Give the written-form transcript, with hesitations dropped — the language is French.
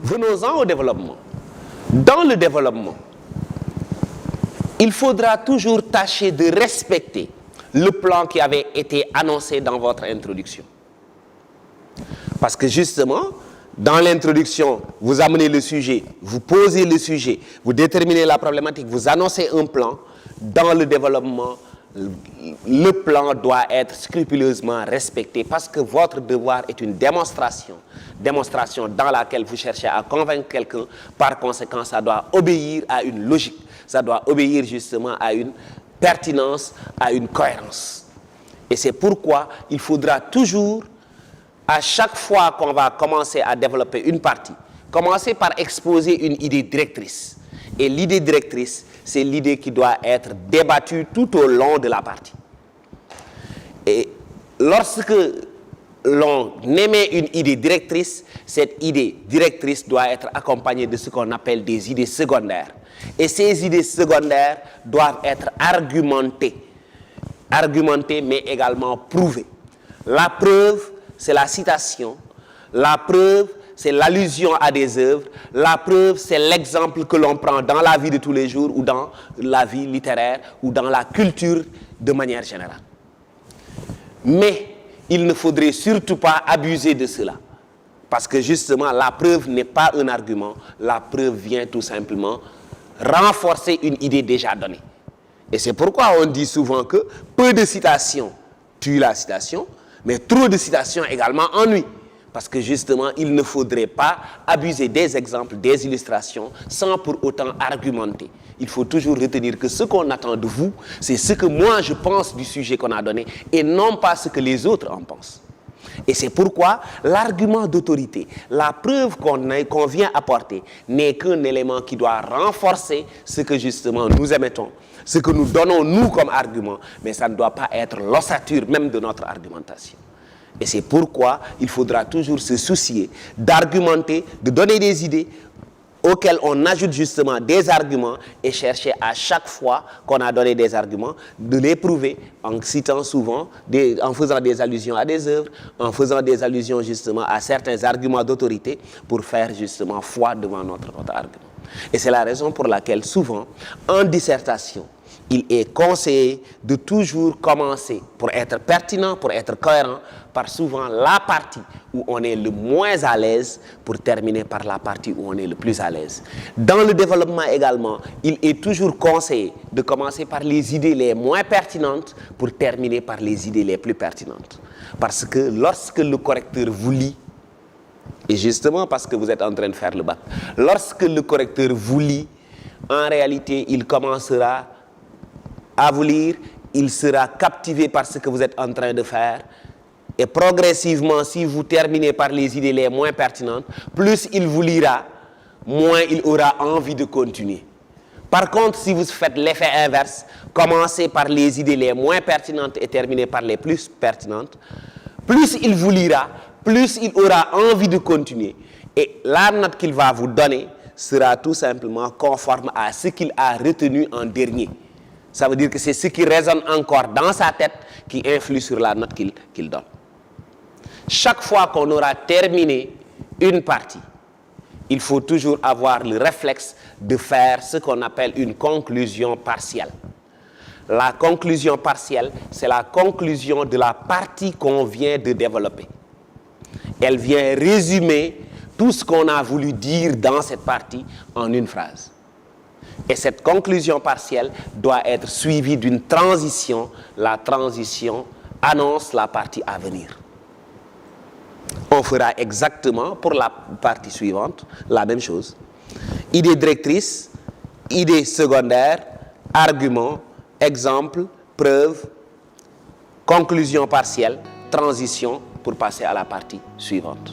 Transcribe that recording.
Venons-en au développement. Dans le développement, il faudra toujours tâcher de respecter le plan qui avait été annoncé dans votre introduction. Parce que justement, dans l'introduction, vous amenez le sujet, vous posez le sujet, vous déterminez la problématique, vous annoncez un plan. Dans le développement, le plan doit être scrupuleusement respecté parce que votre devoir est une démonstration dans laquelle vous cherchez à convaincre quelqu'un. Par conséquent, ça doit obéir à une logique, ça doit obéir justement à une pertinence, à une cohérence. Et c'est pourquoi il faudra toujours, à chaque fois qu'on va commencer à développer une partie, commencer par exposer une idée directrice. Et l'idée directrice, c'est l'idée qui doit être débattue tout au long de la partie. Et lorsque l'on émet une idée directrice, cette idée directrice doit être accompagnée de ce qu'on appelle des idées secondaires. Et ces idées secondaires doivent être argumentées mais également prouvées. La preuve, c'est la citation. La preuve, c'est l'allusion à des œuvres. La preuve, c'est l'exemple que l'on prend dans la vie de tous les jours ou dans la vie littéraire ou dans la culture de manière générale. Mais il ne faudrait surtout pas abuser de cela. Parce que justement, la preuve n'est pas un argument. La preuve vient tout simplement renforcer une idée déjà donnée. Et c'est pourquoi on dit souvent que peu de citations tuent la citation, mais trop de citations également ennuient. Parce que justement, il ne faudrait pas abuser des exemples, des illustrations, sans pour autant argumenter. Il faut toujours retenir que ce qu'on attend de vous, c'est ce que moi je pense du sujet qu'on a donné, et non pas ce que les autres en pensent. Et c'est pourquoi l'argument d'autorité, la preuve qu'on vient apporter, n'est qu'un élément qui doit renforcer ce que justement nous émettons, ce que nous donnons nous comme argument, mais ça ne doit pas être l'ossature même de notre argumentation. Et c'est pourquoi il faudra toujours se soucier d'argumenter, de donner des idées auxquelles on ajoute justement des arguments et chercher à chaque fois qu'on a donné des arguments de les prouver en citant souvent, en faisant des allusions à des œuvres, en faisant des allusions justement à certains arguments d'autorité pour faire justement foi devant notre argument. Et c'est la raison pour laquelle souvent, en dissertation, il est conseillé de toujours commencer, pour être pertinent, pour être cohérent, par souvent la partie où on est le moins à l'aise pour terminer par la partie où on est le plus à l'aise. Dans le développement également, il est toujours conseillé de commencer par les idées les moins pertinentes pour terminer par les idées les plus pertinentes. Parce que lorsque le correcteur vous lit, et justement parce que vous êtes en train de faire le bac, lorsque le correcteur vous lit, en réalité, il commencera à vous lire, il sera captivé par ce que vous êtes en train de faire. Et progressivement, si vous terminez par les idées les moins pertinentes, plus il vous lira, moins il aura envie de continuer. Par contre, si vous faites l'effet inverse, commencez par les idées les moins pertinentes et terminez par les plus pertinentes, plus il vous lira, plus il aura envie de continuer. Et la note qu'il va vous donner sera tout simplement conforme à ce qu'il a retenu en dernier. Ça veut dire que c'est ce qui résonne encore dans sa tête qui influe sur la note qu'il donne. Chaque fois qu'on aura terminé une partie, il faut toujours avoir le réflexe de faire ce qu'on appelle une conclusion partielle. La conclusion partielle, c'est la conclusion de la partie qu'on vient de développer. Elle vient résumer tout ce qu'on a voulu dire dans cette partie en une phrase. Et cette conclusion partielle doit être suivie d'une transition. La transition annonce la partie à venir. On fera exactement pour la partie suivante la même chose. Idée directrice, idée secondaire, argument, exemple, preuve, conclusion partielle, transition pour passer à la partie suivante.